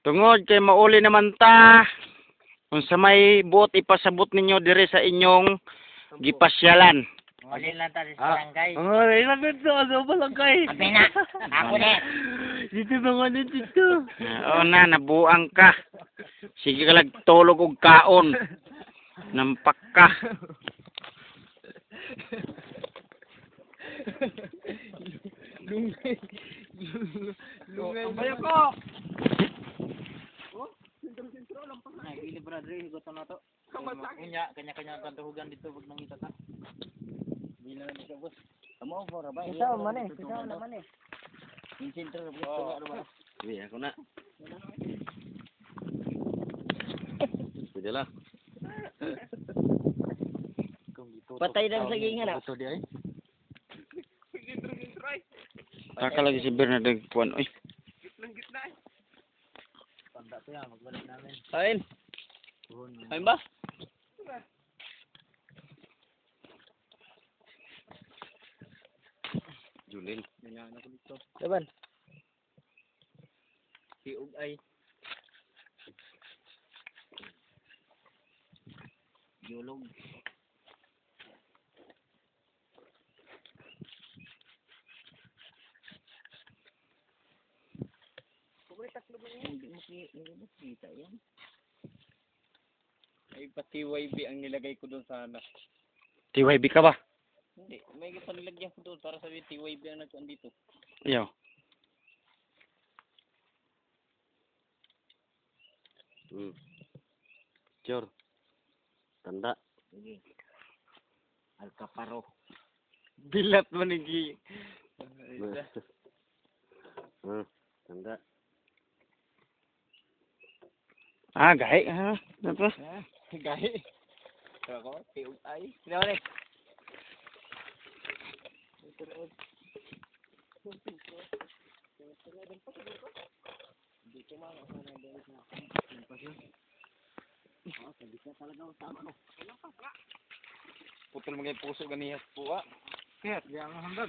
Tungod kay mauli naman ta. Kung sa may buot ipasabot ninyo dire sa inyong gipasyalan. Uli lang tayo sa barangay. Ilan dito sa barangay. Abi na. Ako na. Dito mga dito. Oo na, nabuang ka. Sige ka lang tulog og kaon. Nampak ka. Lungay. Bayo ko. Ay, ili brother, higot na to. Unya, kanya-kanya kantuhugan dito pag nangita ta. Bila na dito, boss. Amo for ba? Isa man eh. Isa naman eh. Yung sentro, ano ba? Sige, ako na. Sige lang. Patay lang sa gingan na. Ito di ay. Taka lagi si Bernardo puan. Uy. Tanda to yan, magbalik namin. Kain. Kain ba? Julin. Nangyaan ako dito. Laban. Siug ay. Yulog. Hindi mo kita yan. Ay pati YB ang nilagay ko doon sana. TYB ka ba? Hindi, may panilagyan ko doon para sabihin TYB ang nagkuhan dito. Iyo. Sure. Tanda. Sige. Alcaparo. Bilat manigi. Tanda. Ah, gahi ha. Apa? Gahi. Ako, tiug ay. Sinawa ni. Putol mga puso ganihas po ah. Kaya, diyan ang hambag.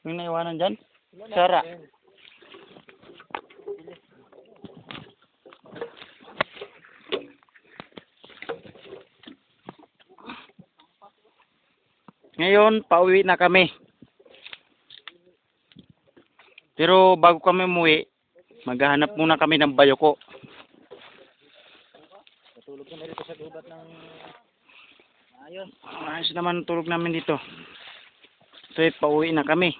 Yung naiwanan dyan? Sara. Ngayon, pauwi na kami. Pero bago kami umuwi, maghahanap muna kami ng bayoko. Natulog na dito sa gubat ng ayos. Ayos naman tulog namin dito. So, pauwi na kami.